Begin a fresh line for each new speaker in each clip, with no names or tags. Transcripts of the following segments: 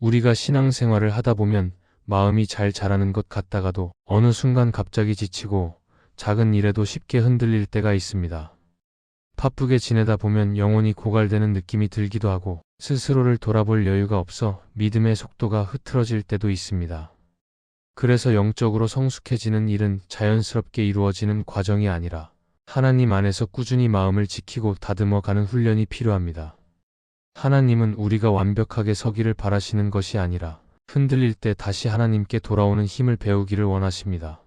우리가 신앙생활을 하다 보면 마음이 잘 자라는 것 같다가도 어느 순간 갑자기 지치고 작은 일에도 쉽게 흔들릴 때가 있습니다. 바쁘게 지내다 보면 영혼이 고갈되는 느낌이 들기도 하고 스스로를 돌아볼 여유가 없어 믿음의 속도가 흐트러질 때도 있습니다. 그래서 영적으로 성숙해지는 일은 자연스럽게 이루어지는 과정이 아니라 하나님 안에서 꾸준히 마음을 지키고 다듬어 가는 훈련이 필요합니다. 하나님은 우리가 완벽하게 서기를 바라시는 것이 아니라 흔들릴 때 다시 하나님께 돌아오는 힘을 배우기를 원하십니다.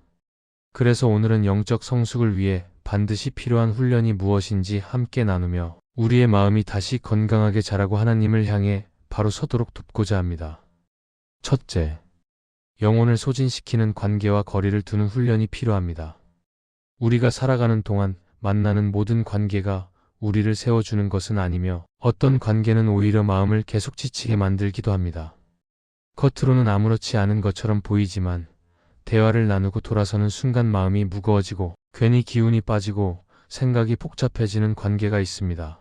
그래서 오늘은 영적 성숙을 위해 반드시 필요한 훈련이 무엇인지 함께 나누며 우리의 마음이 다시 건강하게 자라고 하나님을 향해 바로 서도록 돕고자 합니다. 첫째, 영혼을 소진시키는 관계와 거리를 두는 훈련이 필요합니다. 우리가 살아가는 동안 만나는 모든 관계가 우리를 세워주는 것은 아니며 어떤 관계는 오히려 마음을 계속 지치게 만들기도 합니다. 겉으로는 아무렇지 않은 것처럼 보이지만 대화를 나누고 돌아서는 순간 마음이 무거워지고 괜히 기운이 빠지고 생각이 복잡해지는 관계가 있습니다.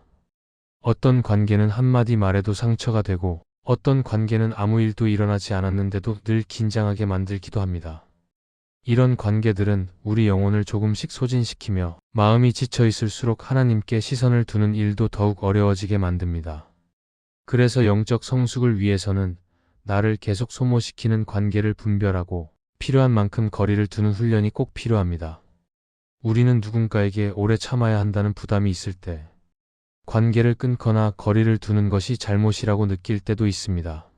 어떤 관계는 한마디 말에도 상처가 되고 어떤 관계는 아무 일도 일어나지 않았는데도 늘 긴장하게 만들기도 합니다. 이런 관계들은 우리 영혼을 조금씩 소진시키며 마음이 지쳐 있을수록 하나님께 시선을 두는 일도 더욱 어려워지게 만듭니다. 그래서 영적 성숙을 위해서는 나를 계속 소모시키는 관계를 분별하고 필요한 만큼 거리를 두는 훈련이 꼭 필요합니다. 우리는 누군가에게 오래 참아야 한다는 부담이 있을 때 관계를 끊거나 거리를 두는 것이 잘못이라고 느낄 때도 있습니다.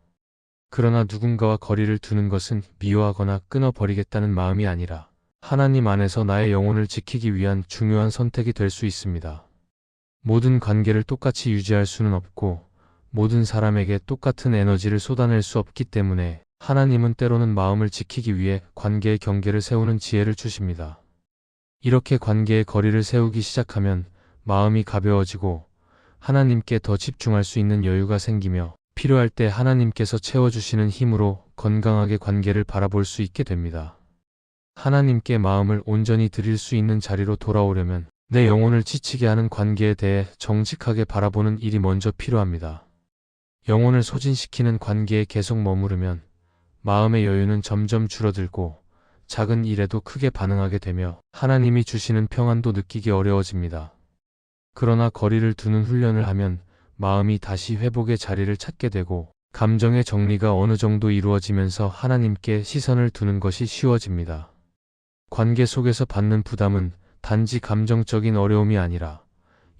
그러나 누군가와 거리를 두는 것은 미워하거나 끊어버리겠다는 마음이 아니라 하나님 안에서 나의 영혼을 지키기 위한 중요한 선택이 될 수 있습니다. 모든 관계를 똑같이 유지할 수는 없고 모든 사람에게 똑같은 에너지를 쏟아낼 수 없기 때문에 하나님은 때로는 마음을 지키기 위해 관계의 경계를 세우는 지혜를 주십니다. 이렇게 관계의 거리를 세우기 시작하면 마음이 가벼워지고 하나님께 더 집중할 수 있는 여유가 생기며 필요할 때 하나님께서 채워주시는 힘으로 건강하게 관계를 바라볼 수 있게 됩니다. 하나님께 마음을 온전히 드릴 수 있는 자리로 돌아오려면 내 영혼을 지치게 하는 관계에 대해 정직하게 바라보는 일이 먼저 필요합니다. 영혼을 소진시키는 관계에 계속 머무르면 마음의 여유는 점점 줄어들고 작은 일에도 크게 반응하게 되며 하나님이 주시는 평안도 느끼기 어려워집니다. 그러나 거리를 두는 훈련을 하면 마음이 다시 회복의 자리를 찾게 되고 감정의 정리가 어느 정도 이루어지면서 하나님께 시선을 두는 것이 쉬워집니다. 관계 속에서 받는 부담은 단지 감정적인 어려움이 아니라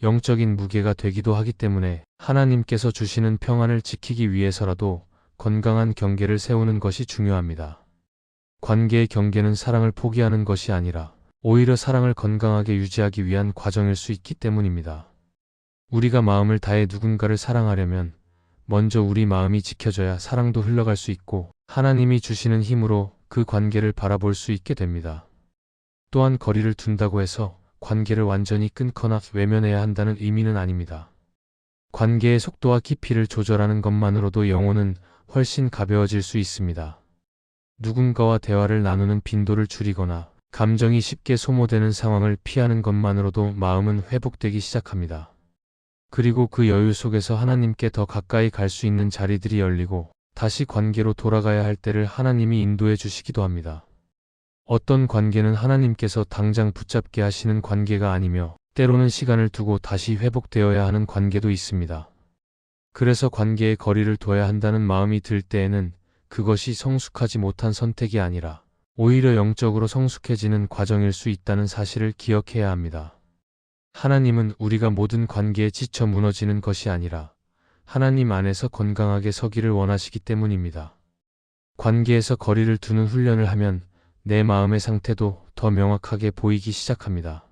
영적인 무게가 되기도 하기 때문에 하나님께서 주시는 평안을 지키기 위해서라도 건강한 경계를 세우는 것이 중요합니다. 관계의 경계는 사랑을 포기하는 것이 아니라 오히려 사랑을 건강하게 유지하기 위한 과정일 수 있기 때문입니다. 우리가 마음을 다해 누군가를 사랑하려면 먼저 우리 마음이 지켜져야 사랑도 흘러갈 수 있고 하나님이 주시는 힘으로 그 관계를 바라볼 수 있게 됩니다. 또한 거리를 둔다고 해서 관계를 완전히 끊거나 외면해야 한다는 의미는 아닙니다. 관계의 속도와 깊이를 조절하는 것만으로도 영혼은 훨씬 가벼워질 수 있습니다. 누군가와 대화를 나누는 빈도를 줄이거나 감정이 쉽게 소모되는 상황을 피하는 것만으로도 마음은 회복되기 시작합니다. 그리고 그 여유 속에서 하나님께 더 가까이 갈 수 있는 자리들이 열리고 다시 관계로 돌아가야 할 때를 하나님이 인도해 주시기도 합니다. 어떤 관계는 하나님께서 당장 붙잡게 하시는 관계가 아니며 때로는 시간을 두고 다시 회복되어야 하는 관계도 있습니다. 그래서 관계의 거리를 둬야 한다는 마음이 들 때에는 그것이 성숙하지 못한 선택이 아니라 오히려 영적으로 성숙해지는 과정일 수 있다는 사실을 기억해야 합니다. 하나님은 우리가 모든 관계에 지쳐 무너지는 것이 아니라 하나님 안에서 건강하게 서기를 원하시기 때문입니다. 관계에서 거리를 두는 훈련을 하면 내 마음의 상태도 더 명확하게 보이기 시작합니다.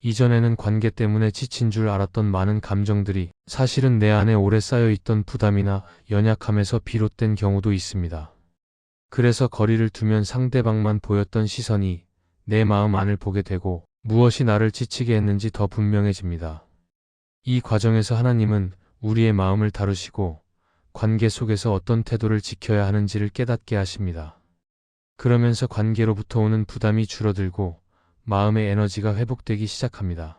이전에는 관계 때문에 지친 줄 알았던 많은 감정들이 사실은 내 안에 오래 쌓여있던 부담이나 연약함에서 비롯된 경우도 있습니다. 그래서 거리를 두면 상대방만 보였던 시선이 내 마음 안을 보게 되고 무엇이 나를 지치게 했는지 더 분명해집니다. 이 과정에서 하나님은 우리의 마음을 다루시고 관계 속에서 어떤 태도를 지켜야 하는지를 깨닫게 하십니다. 그러면서 관계로부터 오는 부담이 줄어들고 마음의 에너지가 회복되기 시작합니다.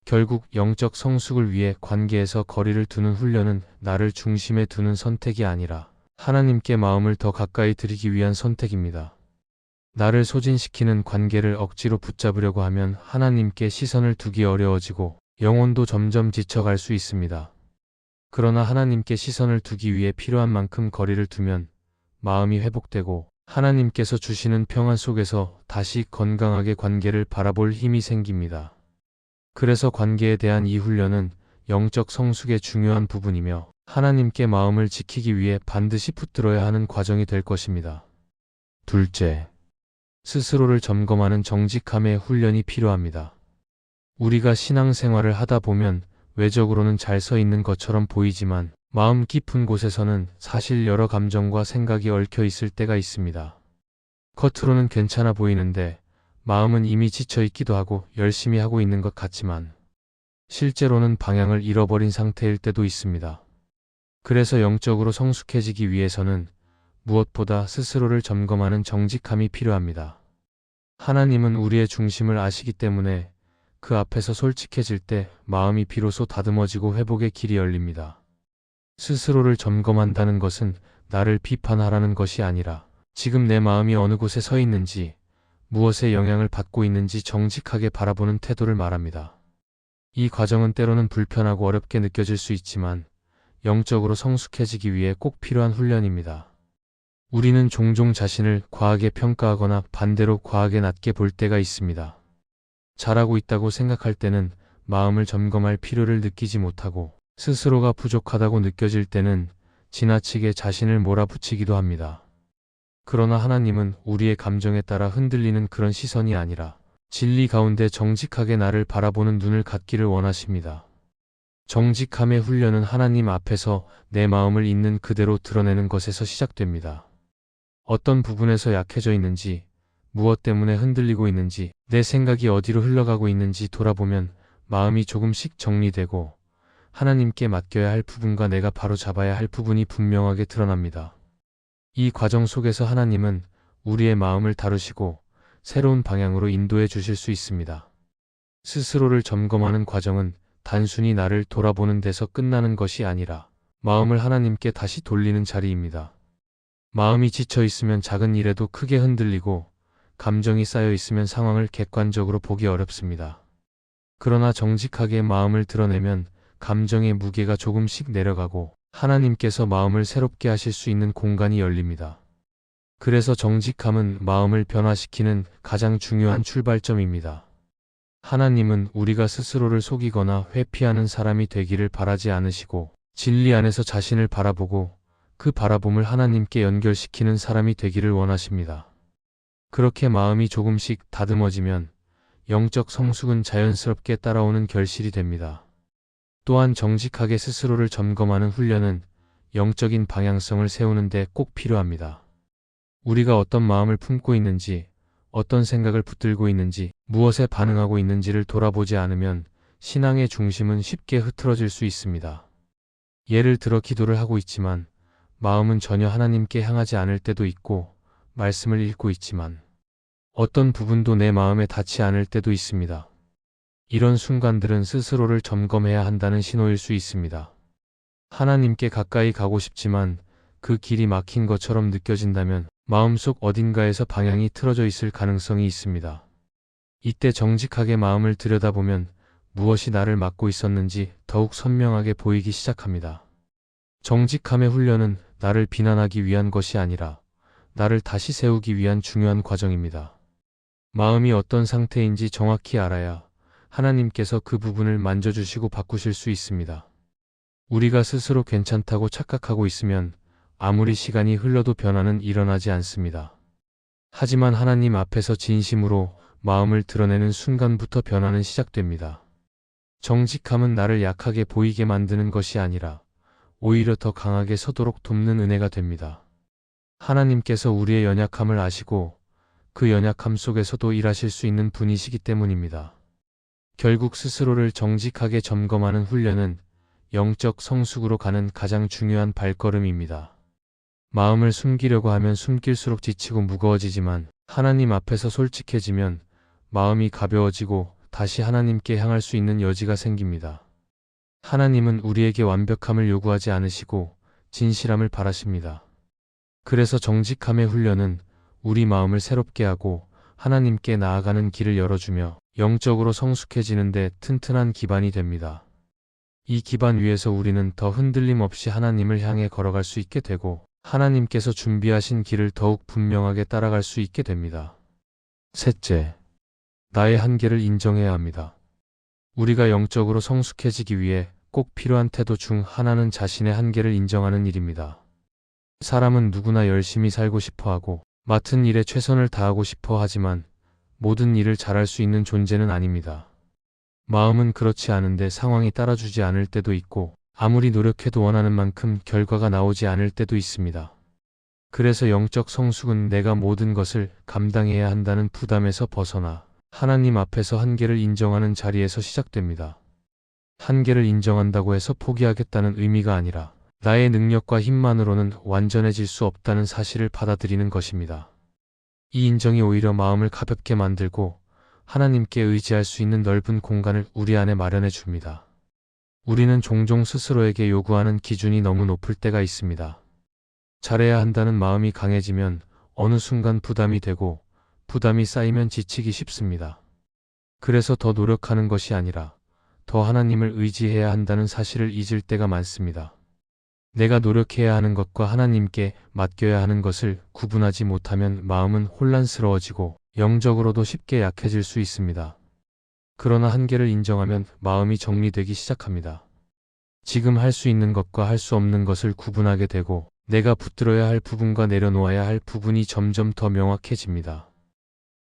결국 영적 성숙을 위해 관계에서 거리를 두는 훈련은 나를 중심에 두는 선택이 아니라 하나님께 마음을 더 가까이 드리기 위한 선택입니다. 나를 소진시키는 관계를 억지로 붙잡으려고 하면 하나님께 시선을 두기 어려워지고 영혼도 점점 지쳐갈 수 있습니다. 그러나 하나님께 시선을 두기 위해 필요한 만큼 거리를 두면 마음이 회복되고 하나님께서 주시는 평안 속에서 다시 건강하게 관계를 바라볼 힘이 생깁니다. 그래서 관계에 대한 이 훈련은 영적 성숙의 중요한 부분이며 하나님께 마음을 지키기 위해 반드시 붙들어야 하는 과정이 될 것입니다. 둘째, 스스로를 점검하는 정직함의 훈련이 필요합니다. 우리가 신앙생활을 하다 보면 외적으로는 잘 서 있는 것처럼 보이지만 마음 깊은 곳에서는 사실 여러 감정과 생각이 얽혀 있을 때가 있습니다. 겉으로는 괜찮아 보이는데 마음은 이미 지쳐 있기도 하고 열심히 하고 있는 것 같지만 실제로는 방향을 잃어버린 상태일 때도 있습니다. 그래서 영적으로 성숙해지기 위해서는 무엇보다 스스로를 점검하는 정직함이 필요합니다. 하나님은 우리의 중심을 아시기 때문에 그 앞에서 솔직해질 때 마음이 비로소 다듬어지고 회복의 길이 열립니다. 스스로를 점검한다는 것은 나를 비판하라는 것이 아니라 지금 내 마음이 어느 곳에 서 있는지, 무엇에 영향을 받고 있는지 정직하게 바라보는 태도를 말합니다. 이 과정은 때로는 불편하고 어렵게 느껴질 수 있지만 영적으로 성숙해지기 위해 꼭 필요한 훈련입니다. 우리는 종종 자신을 과하게 평가하거나 반대로 과하게 낮게 볼 때가 있습니다. 잘하고 있다고 생각할 때는 마음을 점검할 필요를 느끼지 못하고 스스로가 부족하다고 느껴질 때는 지나치게 자신을 몰아붙이기도 합니다. 그러나 하나님은 우리의 감정에 따라 흔들리는 그런 시선이 아니라 진리 가운데 정직하게 나를 바라보는 눈을 갖기를 원하십니다. 정직함의 훈련은 하나님 앞에서 내 마음을 있는 그대로 드러내는 것에서 시작됩니다. 어떤 부분에서 약해져 있는지, 무엇 때문에 흔들리고 있는지, 내 생각이 어디로 흘러가고 있는지 돌아보면 마음이 조금씩 정리되고 하나님께 맡겨야 할 부분과 내가 바로 잡아야 할 부분이 분명하게 드러납니다. 이 과정 속에서 하나님은 우리의 마음을 다루시고 새로운 방향으로 인도해 주실 수 있습니다. 스스로를 점검하는 과정은 단순히 나를 돌아보는 데서 끝나는 것이 아니라 마음을 하나님께 다시 돌리는 자리입니다. 마음이 지쳐 있으면 작은 일에도 크게 흔들리고 감정이 쌓여 있으면 상황을 객관적으로 보기 어렵습니다. 그러나 정직하게 마음을 드러내면 감정의 무게가 조금씩 내려가고 하나님께서 마음을 새롭게 하실 수 있는 공간이 열립니다. 그래서 정직함은 마음을 변화시키는 가장 중요한 출발점입니다. 하나님은 우리가 스스로를 속이거나 회피하는 사람이 되기를 바라지 않으시고 진리 안에서 자신을 바라보고 그 바라봄을 하나님께 연결시키는 사람이 되기를 원하십니다. 그렇게 마음이 조금씩 다듬어지면 영적 성숙은 자연스럽게 따라오는 결실이 됩니다. 또한 정직하게 스스로를 점검하는 훈련은 영적인 방향성을 세우는 데 꼭 필요합니다. 우리가 어떤 마음을 품고 있는지, 어떤 생각을 붙들고 있는지, 무엇에 반응하고 있는지를 돌아보지 않으면 신앙의 중심은 쉽게 흐트러질 수 있습니다. 예를 들어 기도를 하고 있지만 마음은 전혀 하나님께 향하지 않을 때도 있고 말씀을 읽고 있지만 어떤 부분도 내 마음에 닿지 않을 때도 있습니다. 이런 순간들은 스스로를 점검해야 한다는 신호일 수 있습니다. 하나님께 가까이 가고 싶지만 그 길이 막힌 것처럼 느껴진다면 마음속 어딘가에서 방향이 틀어져 있을 가능성이 있습니다. 이때 정직하게 마음을 들여다보면 무엇이 나를 막고 있었는지 더욱 선명하게 보이기 시작합니다. 정직함의 훈련은 나를 비난하기 위한 것이 아니라 나를 다시 세우기 위한 중요한 과정입니다. 마음이 어떤 상태인지 정확히 알아야 하나님께서 그 부분을 만져주시고 바꾸실 수 있습니다. 우리가 스스로 괜찮다고 착각하고 있으면 아무리 시간이 흘러도 변화는 일어나지 않습니다. 하지만 하나님 앞에서 진심으로 마음을 드러내는 순간부터 변화는 시작됩니다. 정직함은 나를 약하게 보이게 만드는 것이 아니라 오히려 더 강하게 서도록 돕는 은혜가 됩니다. 하나님께서 우리의 연약함을 아시고 그 연약함 속에서도 일하실 수 있는 분이시기 때문입니다. 결국 스스로를 정직하게 점검하는 훈련은 영적 성숙으로 가는 가장 중요한 발걸음입니다. 마음을 숨기려고 하면 숨길수록 지치고 무거워지지만 하나님 앞에서 솔직해지면 마음이 가벼워지고 다시 하나님께 향할 수 있는 여지가 생깁니다. 하나님은 우리에게 완벽함을 요구하지 않으시고 진실함을 바라십니다. 그래서 정직함의 훈련은 우리 마음을 새롭게 하고 하나님께 나아가는 길을 열어주며 영적으로 성숙해지는데 튼튼한 기반이 됩니다. 이 기반 위에서 우리는 더 흔들림 없이 하나님을 향해 걸어갈 수 있게 되고 하나님께서 준비하신 길을 더욱 분명하게 따라갈 수 있게 됩니다. 셋째, 나의 한계를 인정해야 합니다. 우리가 영적으로 성숙해지기 위해 꼭 필요한 태도 중 하나는 자신의 한계를 인정하는 일입니다. 사람은 누구나 열심히 살고 싶어 하고 맡은 일에 최선을 다하고 싶어 하지만 모든 일을 잘할 수 있는 존재는 아닙니다. 마음은 그렇지 않은데 상황이 따라주지 않을 때도 있고 아무리 노력해도 원하는 만큼 결과가 나오지 않을 때도 있습니다. 그래서 영적 성숙은 내가 모든 것을 감당해야 한다는 부담에서 벗어나 하나님 앞에서 한계를 인정하는 자리에서 시작됩니다. 한계를 인정한다고 해서 포기하겠다는 의미가 아니라 나의 능력과 힘만으로는 완전해질 수 없다는 사실을 받아들이는 것입니다. 이 인정이 오히려 마음을 가볍게 만들고 하나님께 의지할 수 있는 넓은 공간을 우리 안에 마련해 줍니다. 우리는 종종 스스로에게 요구하는 기준이 너무 높을 때가 있습니다. 잘해야 한다는 마음이 강해지면 어느 순간 부담이 되고 부담이 쌓이면 지치기 쉽습니다. 그래서 더 노력하는 것이 아니라 더 하나님을 의지해야 한다는 사실을 잊을 때가 많습니다. 내가 노력해야 하는 것과 하나님께 맡겨야 하는 것을 구분하지 못하면 마음은 혼란스러워지고 영적으로도 쉽게 약해질 수 있습니다. 그러나 한계를 인정하면 마음이 정리되기 시작합니다. 지금 할 수 있는 것과 할 수 없는 것을 구분하게 되고 내가 붙들어야 할 부분과 내려놓아야 할 부분이 점점 더 명확해집니다.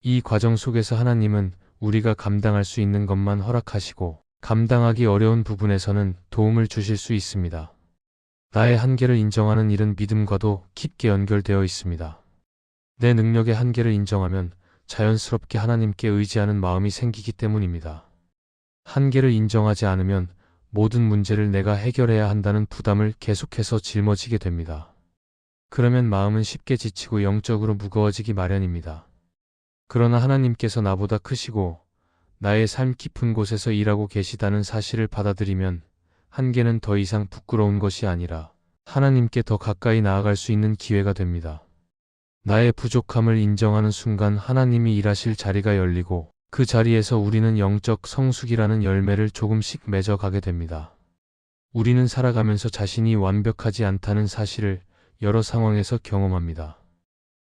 이 과정 속에서 하나님은 우리가 감당할 수 있는 것만 허락하시고 감당하기 어려운 부분에서는 도움을 주실 수 있습니다. 나의 한계를 인정하는 일은 믿음과도 깊게 연결되어 있습니다. 내 능력의 한계를 인정하면 자연스럽게 하나님께 의지하는 마음이 생기기 때문입니다. 한계를 인정하지 않으면 모든 문제를 내가 해결해야 한다는 부담을 계속해서 짊어지게 됩니다. 그러면 마음은 쉽게 지치고 영적으로 무거워지기 마련입니다. 그러나 하나님께서 나보다 크시고 나의 삶 깊은 곳에서 일하고 계시다는 사실을 받아들이면 한계는 더 이상 부끄러운 것이 아니라 하나님께 더 가까이 나아갈 수 있는 기회가 됩니다. 나의 부족함을 인정하는 순간 하나님이 일하실 자리가 열리고 그 자리에서 우리는 영적 성숙이라는 열매를 조금씩 맺어가게 됩니다. 우리는 살아가면서 자신이 완벽하지 않다는 사실을 여러 상황에서 경험합니다.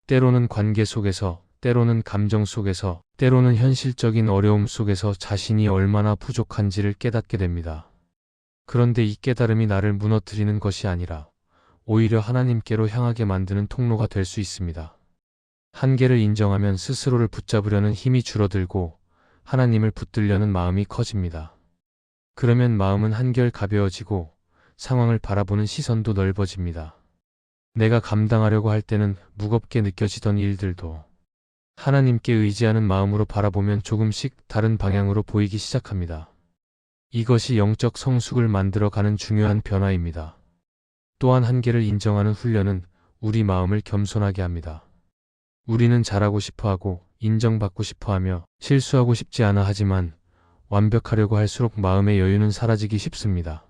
때로는 관계 속에서, 때로는 감정 속에서, 때로는 현실적인 어려움 속에서 자신이 얼마나 부족한지를 깨닫게 됩니다. 그런데 이 깨달음이 나를 무너뜨리는 것이 아니라 오히려 하나님께로 향하게 만드는 통로가 될 수 있습니다. 한계를 인정하면 스스로를 붙잡으려는 힘이 줄어들고 하나님을 붙들려는 마음이 커집니다. 그러면 마음은 한결 가벼워지고 상황을 바라보는 시선도 넓어집니다. 내가 감당하려고 할 때는 무겁게 느껴지던 일들도 하나님께 의지하는 마음으로 바라보면 조금씩 다른 방향으로 보이기 시작합니다. 이것이 영적 성숙을 만들어가는 중요한 변화입니다. 또한 한계를 인정하는 훈련은 우리 마음을 겸손하게 합니다. 우리는 잘하고 싶어하고 인정받고 싶어하며 실수하고 싶지 않아 하지만 완벽하려고 할수록 마음의 여유는 사라지기 쉽습니다.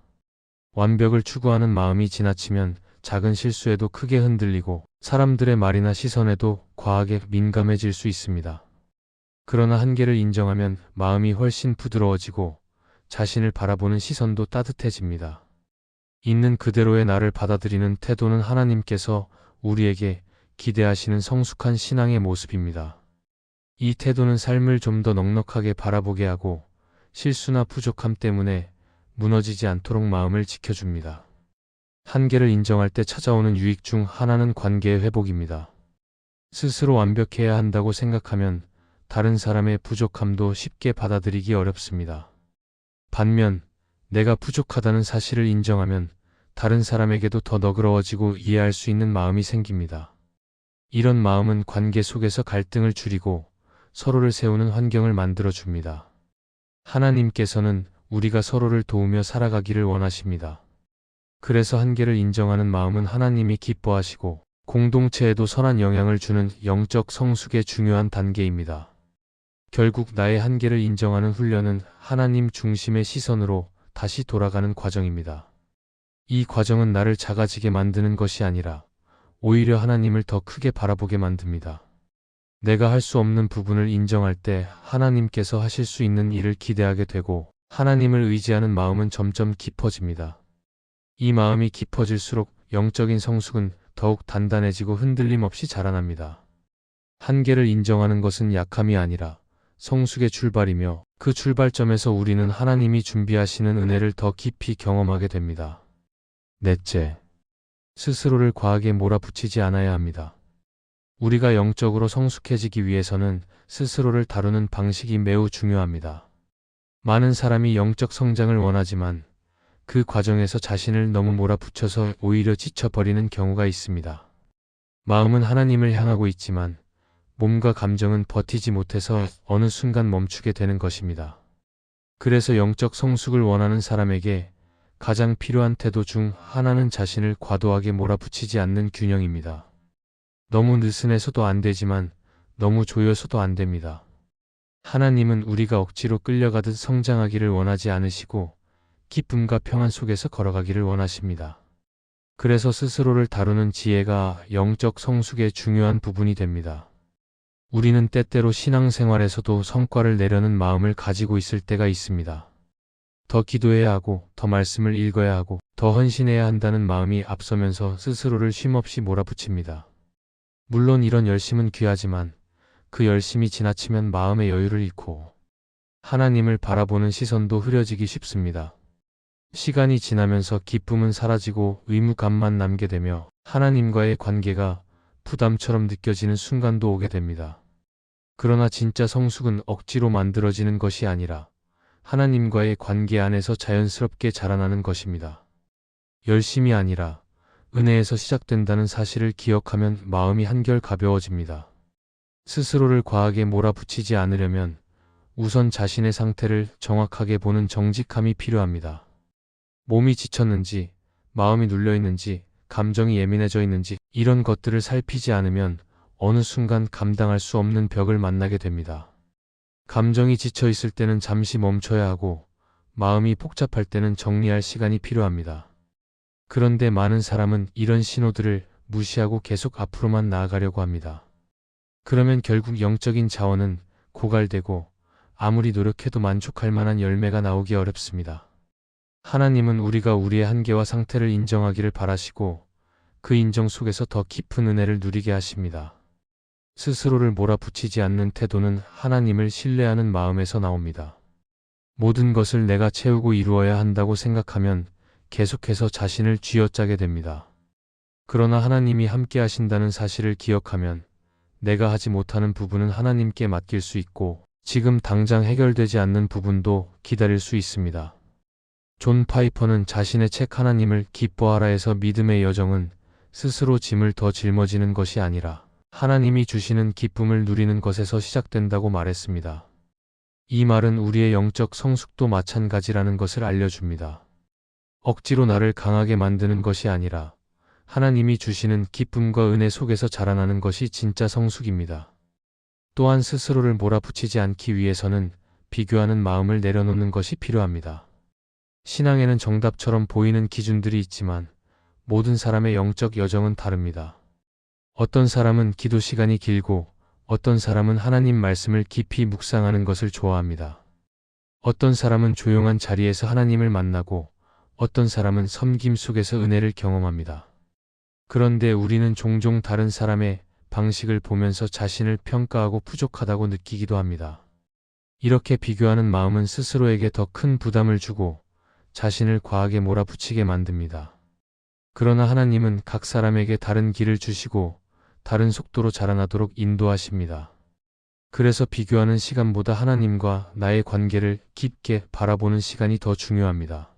완벽을 추구하는 마음이 지나치면 작은 실수에도 크게 흔들리고 사람들의 말이나 시선에도 과하게 민감해질 수 있습니다. 그러나 한계를 인정하면 마음이 훨씬 부드러워지고 자신을 바라보는 시선도 따뜻해집니다. 있는 그대로의 나를 받아들이는 태도는 하나님께서 우리에게 기대하시는 성숙한 신앙의 모습입니다. 이 태도는 삶을 좀 더 넉넉하게 바라보게 하고 실수나 부족함 때문에 무너지지 않도록 마음을 지켜줍니다. 한계를 인정할 때 찾아오는 유익 중 하나는 관계의 회복입니다. 스스로 완벽해야 한다고 생각하면 다른 사람의 부족함도 쉽게 받아들이기 어렵습니다. 반면 내가 부족하다는 사실을 인정하면 다른 사람에게도 더 너그러워지고 이해할 수 있는 마음이 생깁니다. 이런 마음은 관계 속에서 갈등을 줄이고 서로를 세우는 환경을 만들어줍니다. 하나님께서는 우리가 서로를 도우며 살아가기를 원하십니다. 그래서 한계를 인정하는 마음은 하나님이 기뻐하시고 공동체에도 선한 영향을 주는 영적 성숙의 중요한 단계입니다. 결국 나의 한계를 인정하는 훈련은 하나님 중심의 시선으로 다시 돌아가는 과정입니다. 이 과정은 나를 작아지게 만드는 것이 아니라 오히려 하나님을 더 크게 바라보게 만듭니다. 내가 할 수 없는 부분을 인정할 때 하나님께서 하실 수 있는 일을 기대하게 되고 하나님을 의지하는 마음은 점점 깊어집니다. 이 마음이 깊어질수록 영적인 성숙은 더욱 단단해지고 흔들림 없이 자라납니다. 한계를 인정하는 것은 약함이 아니라 성숙의 출발이며 그 출발점에서 우리는 하나님이 준비하시는 은혜를 더 깊이 경험하게 됩니다. 넷째, 스스로를 과하게 몰아붙이지 않아야 합니다. 우리가 영적으로 성숙해지기 위해서는 스스로를 다루는 방식이 매우 중요합니다. 많은 사람이 영적 성장을 원하지만 그 과정에서 자신을 너무 몰아붙여서 오히려 지쳐버리는 경우가 있습니다. 마음은 하나님을 향하고 있지만 몸과 감정은 버티지 못해서 어느 순간 멈추게 되는 것입니다. 그래서 영적 성숙을 원하는 사람에게 가장 필요한 태도 중 하나는 자신을 과도하게 몰아붙이지 않는 균형입니다. 너무 느슨해서도 안 되지만 너무 조여서도 안 됩니다. 하나님은 우리가 억지로 끌려가듯 성장하기를 원하지 않으시고 기쁨과 평안 속에서 걸어가기를 원하십니다. 그래서 스스로를 다루는 지혜가 영적 성숙의 중요한 부분이 됩니다. 우리는 때때로 신앙생활에서도 성과를 내려는 마음을 가지고 있을 때가 있습니다. 더 기도해야 하고, 더 말씀을 읽어야 하고, 더 헌신해야 한다는 마음이 앞서면서 스스로를 쉼없이 몰아붙입니다. 물론 이런 열심은 귀하지만 그 열심이 지나치면 마음의 여유를 잃고 하나님을 바라보는 시선도 흐려지기 쉽습니다. 시간이 지나면서 기쁨은 사라지고 의무감만 남게 되며 하나님과의 관계가 부담처럼 느껴지는 순간도 오게 됩니다. 그러나 진짜 성숙은 억지로 만들어지는 것이 아니라 하나님과의 관계 안에서 자연스럽게 자라나는 것입니다. 열심이 아니라 은혜에서 시작된다는 사실을 기억하면 마음이 한결 가벼워집니다. 스스로를 과하게 몰아붙이지 않으려면 우선 자신의 상태를 정확하게 보는 정직함이 필요합니다. 몸이 지쳤는지, 마음이 눌려있는지, 감정이 예민해져 있는지 이런 것들을 살피지 않으면 어느 순간 감당할 수 없는 벽을 만나게 됩니다. 감정이 지쳐 있을 때는 잠시 멈춰야 하고 마음이 복잡할 때는 정리할 시간이 필요합니다. 그런데 많은 사람은 이런 신호들을 무시하고 계속 앞으로만 나아가려고 합니다. 그러면 결국 영적인 자원은 고갈되고 아무리 노력해도 만족할 만한 열매가 나오기 어렵습니다. 하나님은 우리가 우리의 한계와 상태를 인정하기를 바라시고 그 인정 속에서 더 깊은 은혜를 누리게 하십니다. 스스로를 몰아붙이지 않는 태도는 하나님을 신뢰하는 마음에서 나옵니다. 모든 것을 내가 채우고 이루어야 한다고 생각하면 계속해서 자신을 쥐어짜게 됩니다. 그러나 하나님이 함께 하신다는 사실을 기억하면 내가 하지 못하는 부분은 하나님께 맡길 수 있고 지금 당장 해결되지 않는 부분도 기다릴 수 있습니다. 존 파이퍼는 자신의 책 하나님을 기뻐하라에서 믿음의 여정은 스스로 짐을 더 짊어지는 것이 아니라 하나님이 주시는 기쁨을 누리는 것에서 시작된다고 말했습니다. 이 말은 우리의 영적 성숙도 마찬가지라는 것을 알려줍니다. 억지로 나를 강하게 만드는 것이 아니라 하나님이 주시는 기쁨과 은혜 속에서 자라나는 것이 진짜 성숙입니다. 또한 스스로를 몰아붙이지 않기 위해서는 비교하는 마음을 내려놓는 것이 필요합니다. 신앙에는 정답처럼 보이는 기준들이 있지만 모든 사람의 영적 여정은 다릅니다. 어떤 사람은 기도 시간이 길고 어떤 사람은 하나님 말씀을 깊이 묵상하는 것을 좋아합니다. 어떤 사람은 조용한 자리에서 하나님을 만나고 어떤 사람은 섬김 속에서 은혜를 경험합니다. 그런데 우리는 종종 다른 사람의 방식을 보면서 자신을 평가하고 부족하다고 느끼기도 합니다. 이렇게 비교하는 마음은 스스로에게 더 큰 부담을 주고 자신을 과하게 몰아붙이게 만듭니다. 그러나 하나님은 각 사람에게 다른 길을 주시고 다른 속도로 자라나도록 인도하십니다. 그래서 비교하는 시간보다 하나님과 나의 관계를 깊게 바라보는 시간이 더 중요합니다.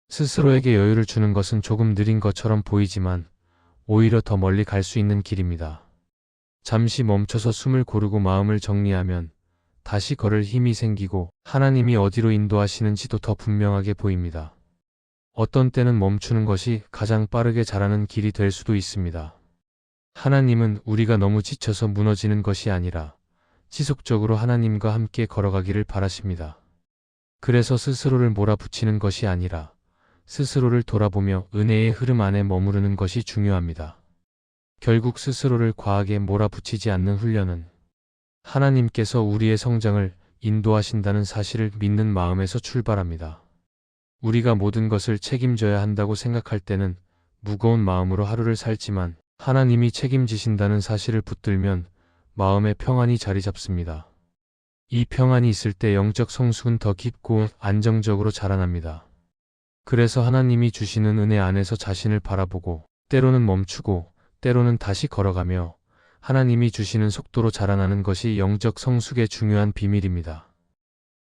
스스로에게 여유를 주는 것은 조금 느린 것처럼 보이지만 오히려 더 멀리 갈 수 있는 길입니다. 잠시 멈춰서 숨을 고르고 마음을 정리하면 다시 걸을 힘이 생기고 하나님이 어디로 인도하시는지도 더 분명하게 보입니다. 어떤 때는 멈추는 것이 가장 빠르게 자라는 길이 될 수도 있습니다. 하나님은 우리가 너무 지쳐서 무너지는 것이 아니라 지속적으로 하나님과 함께 걸어가기를 바라십니다. 그래서 스스로를 몰아붙이는 것이 아니라 스스로를 돌아보며 은혜의 흐름 안에 머무르는 것이 중요합니다. 결국 스스로를 과하게 몰아붙이지 않는 훈련은 하나님께서 우리의 성장을 인도하신다는 사실을 믿는 마음에서 출발합니다. 우리가 모든 것을 책임져야 한다고 생각할 때는 무거운 마음으로 하루를 살지만 하나님이 책임지신다는 사실을 붙들면 마음의 평안이 자리 잡습니다. 이 평안이 있을 때 영적 성숙은 더 깊고 안정적으로 자라납니다. 그래서 하나님이 주시는 은혜 안에서 자신을 바라보고 때로는 멈추고 때로는 다시 걸어가며 하나님이 주시는 속도로 자라나는 것이 영적 성숙의 중요한 비밀입니다.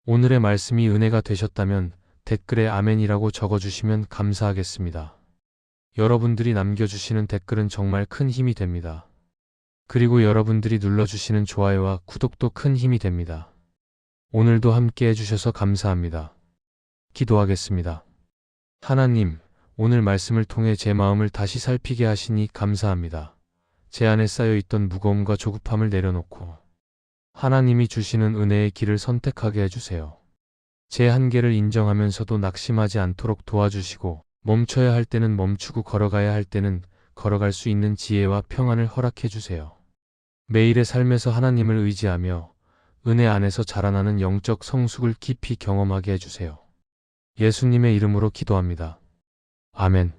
오늘의 말씀이 은혜가 되셨다면 댓글에 아멘이라고 적어주시면 감사하겠습니다. 여러분들이 남겨주시는 댓글은 정말 큰 힘이 됩니다. 그리고 여러분들이 눌러주시는 좋아요와 구독도 큰 힘이 됩니다. 오늘도 함께 해주셔서 감사합니다. 기도하겠습니다. 하나님, 오늘 말씀을 통해 제 마음을 다시 살피게 하시니 감사합니다. 제 안에 쌓여있던 무거움과 조급함을 내려놓고 하나님이 주시는 은혜의 길을 선택하게 해주세요. 제 한계를 인정하면서도 낙심하지 않도록 도와주시고 멈춰야 할 때는 멈추고 걸어가야 할 때는 걸어갈 수 있는 지혜와 평안을 허락해 주세요. 매일의 삶에서 하나님을 의지하며 은혜 안에서 자라나는 영적 성숙을 깊이 경험하게 해주세요. 예수님의 이름으로 기도합니다. 아멘.